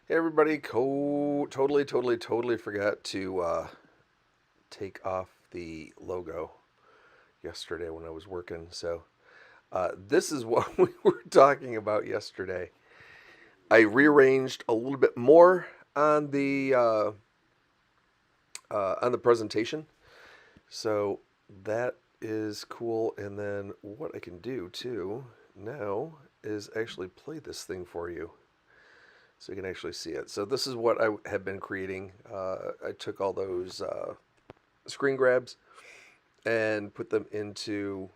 Hey everybody, totally forgot to take off the logo yesterday when I was working. So this is what we were talking about yesterday. I rearranged a little bit more on the presentation, so that is cool. And then what I can do too now is actually play this thing for you so you can actually see it. So this is what I have been creating. I took all those screen grabs and put them into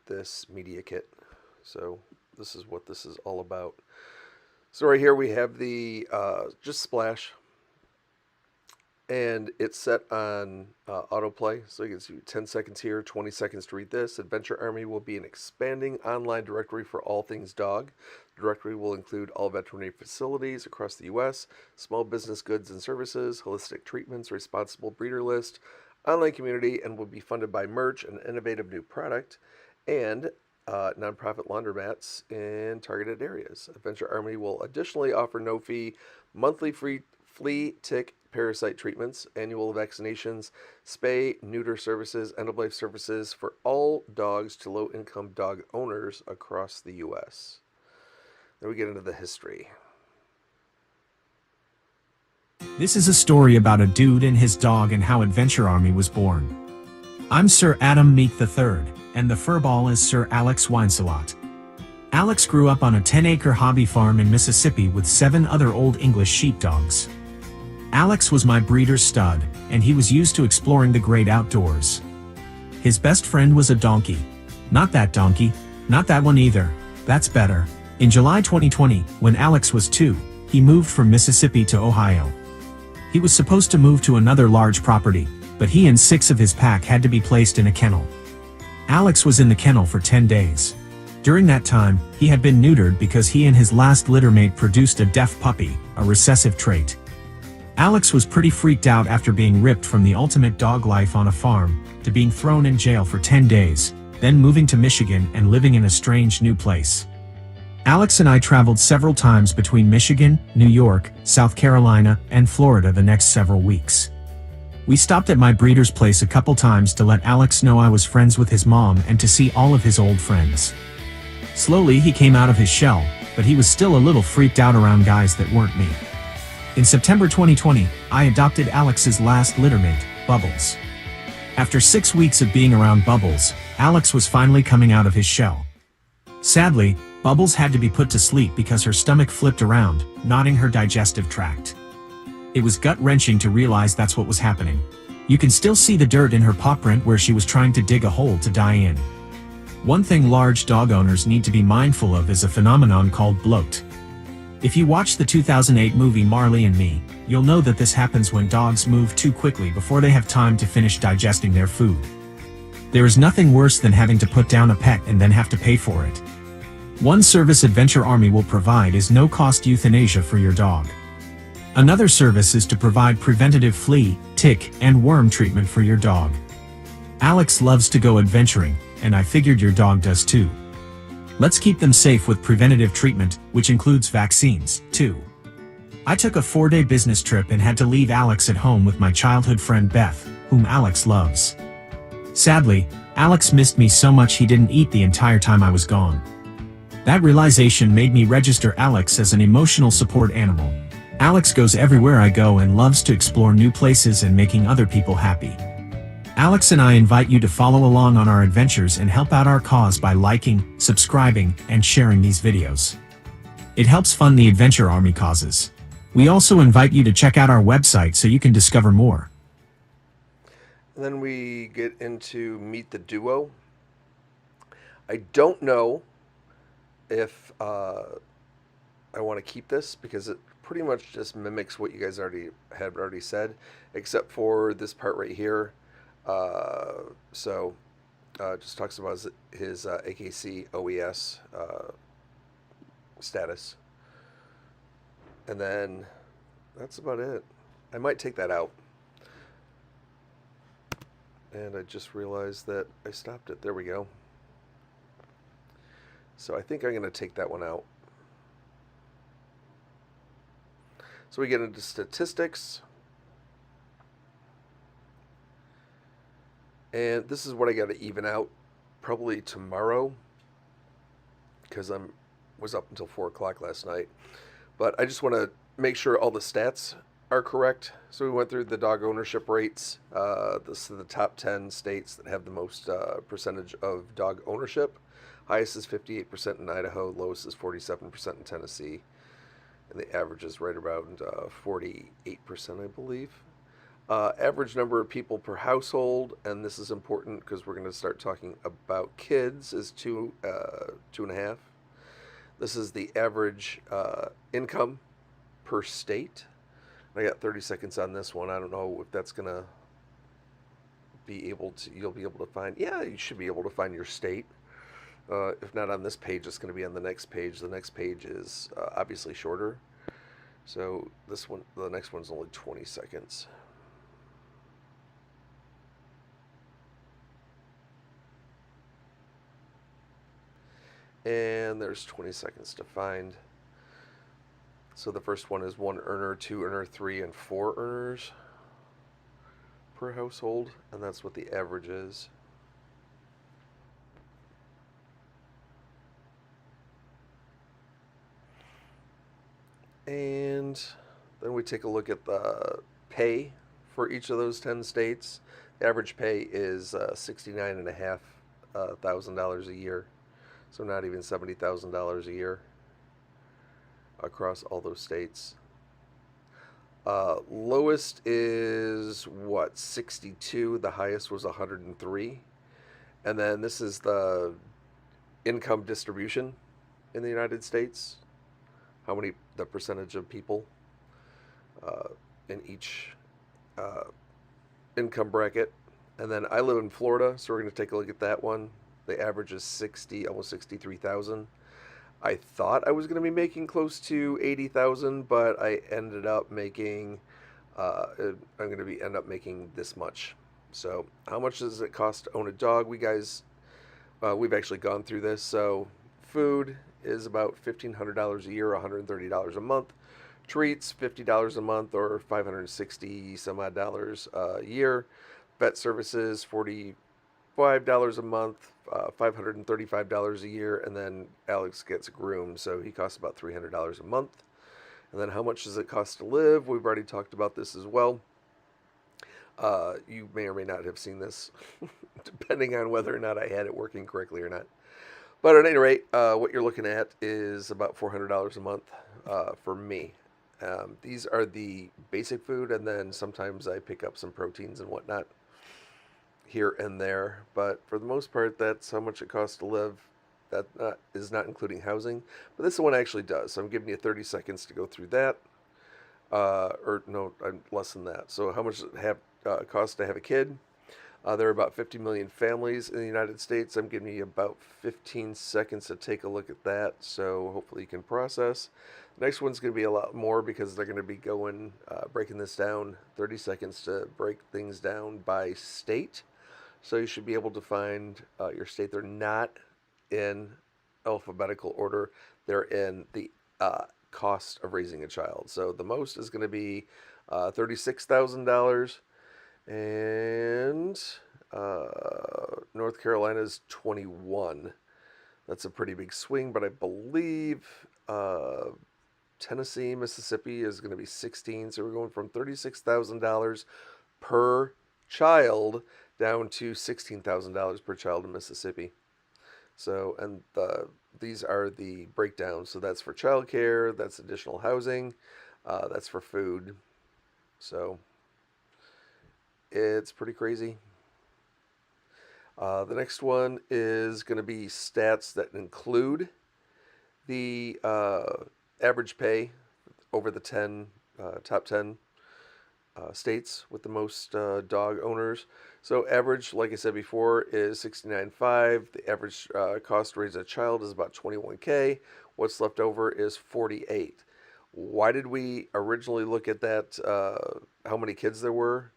this media kit. So this is what this is all about. So right here we have the just splash, and it's set on autoplay. So you can see 10 seconds here, 20 seconds to read this. Adventure Army will be an expanding online directory for all things dog. The directory will include all veterinary facilities across the U.S., small business goods and services, holistic treatments, responsible breeder list, online community, and will be funded by merch, an innovative new product, and nonprofit laundromats in targeted areas. Adventure Army will additionally offer no-fee monthly free flea, tick, parasite treatments, annual vaccinations, spay, neuter services, end-of-life services for all dogs to low-income dog owners across the U.S. Then we get into the history. This is a story about a dude and his dog and how Adventure Army was born. I'm Sir Adam Meek III, and the furball is Sir Alex Winesalot. Alex grew up on a 10-acre hobby farm in Mississippi with 7 other Old English sheepdogs. Alex was my breeder's stud, and he was used to exploring the great outdoors. His best friend was a donkey. Not that donkey, not that one either, that's better. In July 2020, when Alex was 2, he moved from Mississippi to Ohio. He was supposed to move to another large property, but he and 6 of his pack had to be placed in a kennel. Alex was in the kennel for 10 days. During that time, he had been neutered because he and his last littermate produced a deaf puppy, a recessive trait. Alex was pretty freaked out after being ripped from the ultimate dog life on a farm, to being thrown in jail for 10 days, then moving to Michigan and living in a strange new place. Alex and I traveled several times between Michigan, New York, South Carolina, and Florida the next several weeks. We stopped at my breeder's place a couple times to let Alex know I was friends with his mom and to see all of his old friends. Slowly he came out of his shell, but he was still a little freaked out around guys that weren't me. In September 2020, I adopted Alex's last littermate, Bubbles. After 6 weeks of being around Bubbles, Alex was finally coming out of his shell. Sadly, Bubbles had to be put to sleep because her stomach flipped around, knotting her digestive tract. It was gut-wrenching to realize that's what was happening. You can still see the dirt in her paw print where she was trying to dig a hole to die in. One thing large dog owners need to be mindful of is a phenomenon called bloat. If you watch the 2008 movie Marley and Me, you'll know that this happens when dogs move too quickly before they have time to finish digesting their food. There is nothing worse than having to put down a pet and then have to pay for it. One service Adventure Army will provide is no-cost euthanasia for your dog. Another service is to provide preventative flea, tick, and worm treatment for your dog. Alex loves to go adventuring, and I figured your dog does too. Let's keep them safe with preventative treatment, which includes vaccines, too. I took a 4-day business trip and had to leave Alex at home with my childhood friend Beth, whom Alex loves. Sadly, Alex missed me so much he didn't eat the entire time I was gone. That realization made me register Alex as an emotional support animal. Alex goes everywhere I go and loves to explore new places and making other people happy. Alex and I invite you to follow along on our adventures and help out our cause by liking, subscribing, and sharing these videos. It helps fund the Adventure Army causes. We also invite you to check out our website so you can discover more. And then we get into Meet the Duo. I don't know if I want to keep this because it pretty much just mimics what you guys already said, except for this part right here. Just talks about his AKC OES status. And then that's about it. I might take that out. And I just realized that I stopped it. There we go. So I think I'm going to take that one out. So we get into statistics, and this is what I got to even out probably tomorrow because I was up until 4 o'clock last night. But I just want to make sure all the stats are correct. So we went through the dog ownership rates. This is the top 10 states that have the most percentage of dog ownership. Highest is 58% in Idaho, lowest is 47% in Tennessee, and the average is right around 48%, I believe. Average number of people per household, and this is important because we're going to start talking about kids, is 2.5. This is the average income per state. I got 30 seconds on this one. I don't know if that's going to be able to, you'll be able to find, yeah, you should be able to find your state. If not on this page, it's going to be on the next page. The next page is obviously shorter. So this one, the next one's only 20 seconds. And there's 20 seconds to find. So the first one is 1 earner, 2 earner, 3, and 4 earners per household, and that's what the average is. And then we take a look at the pay for each of those 10 states. The average pay is $69,500 a year, so not even $70,000 a year across all those states. Lowest is what, 62. The highest was 103. And then this is the income distribution in the United States. The percentage of people in each income bracket. And then I live in Florida, so we're going to take a look at that one. The average is 60, almost 63,000. I thought I was going to be making close to 80,000, but I ended up making, I'm going to be end up making this much. So how much does it cost to own a dog? We've actually gone through this. So food is about $1,500 a year, $130 a month. Treats, $50 a month, or $560 some odd dollars a year. Vet services, $45 a month, $535 a year, and then Alex gets groomed, so he costs about $300 a month. And then how much does it cost to live? We've already talked about this as well. You may or may not have seen this, depending on whether or not I had it working correctly or not. But at any rate, what you're looking at is about $400 a month for me. These are the basic food, and then sometimes I pick up some proteins and whatnot here and there, but for the most part, that's how much it costs to live. That is not including housing, but this one actually does. So I'm giving you 30 seconds to go through that, or no, less than that. So how much does it cost to have a kid? There are about 50 million families in the United States. I'm giving you about 15 seconds to take a look at that, so hopefully you can process. The next one's going to be a lot more because they're going to be breaking this down. 30 seconds to break things down by state. So you should be able to find your state. They're not in alphabetical order. They're in the cost of raising a child. So the most is going to be $36,000, and North Carolina's 21. That's a pretty big swing, but I believe Tennessee, Mississippi is going to be 16. So we're going from $36,000 per child down to $16,000 per child in Mississippi. So, and these are the breakdowns. So that's for childcare, that's additional housing, that's for food. So it's pretty crazy. The next one is going to be stats that include the average pay over the top 10 states with the most dog owners. So average, like I said before, is $69,500. The average cost to raise a child is about $21K. What's left over is $48,000. Why did we originally look at that? How many kids there were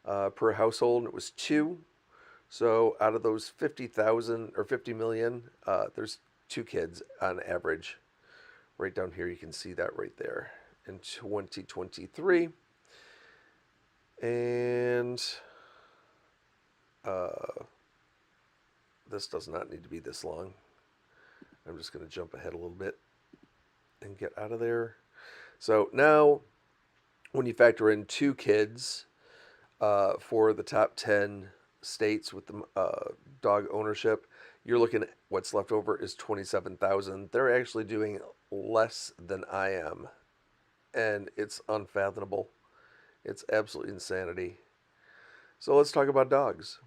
per household? It was 2. So out of those 50,000 or 50 million, there's 2 kids on average. Right down here, you can see that right there. in 2023. And this does not need to be this long. I'm just going to jump ahead a little bit and get out of there. So now, when you factor in 2 kids for the top 10 states with the dog ownership, you're looking at what's left over is 27,000. They're actually doing less than I am, and it's unfathomable. It's absolute insanity. So let's talk about dogs.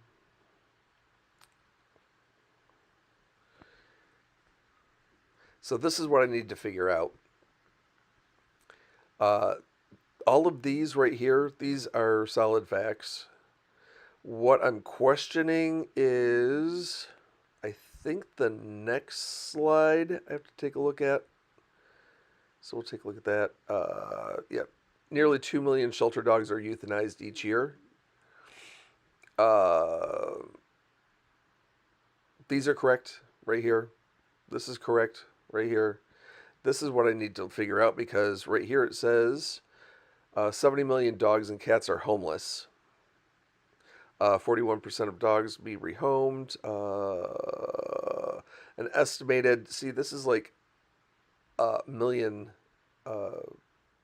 So this is what I need to figure out. All of these right here, these are solid facts. What I'm questioning is, I think the next slide I have to take a look at. So we'll take a look at that. Yeah, nearly 2 million shelter dogs are euthanized each year. These are correct right here. This is correct right here. This is what I need to figure out, because right here it says 70 million dogs and cats are homeless. 41% of dogs be rehomed. An estimated, see, this is like a million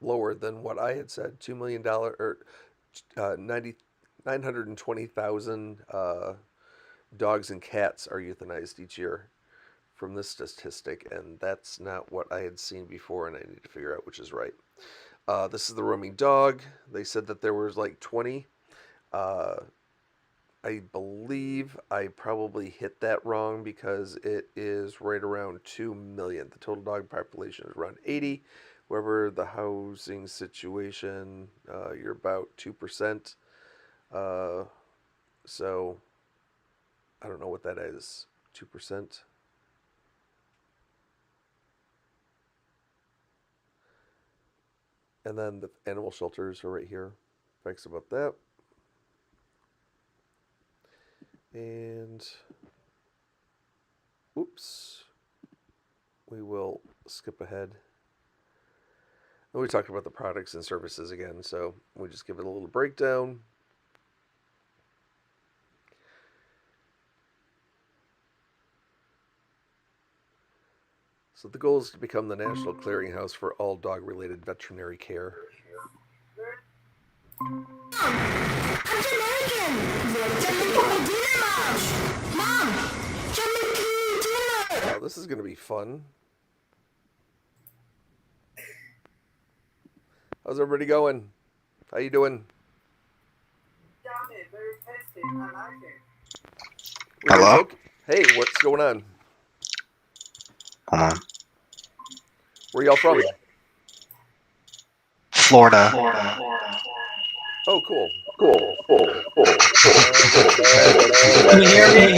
lower than what I had said. $2 million or 920,000 dogs and cats are euthanized each year from this statistic, and that's not what I had seen before, and I need to figure out which is right. This is the roaming dog. They said that there was like 20. I believe I probably hit that wrong, because it is right around 2 million. The total dog population is around 80. However, the housing situation, you're about 2%. So I don't know what that is, 2%. And then the animal shelters are right here. Facts about that. And, oops, we will skip ahead. And we talked about the products and services again, so we just give it a little breakdown. So the goal is to become the national clearinghouse for all dog-related veterinary care. Wow, this is going to be fun. How's everybody going? How you doing? Hello? Hey, what's going on? Hold on. Where y'all from? Florida. Oh, cool. Cool. Can you hear me?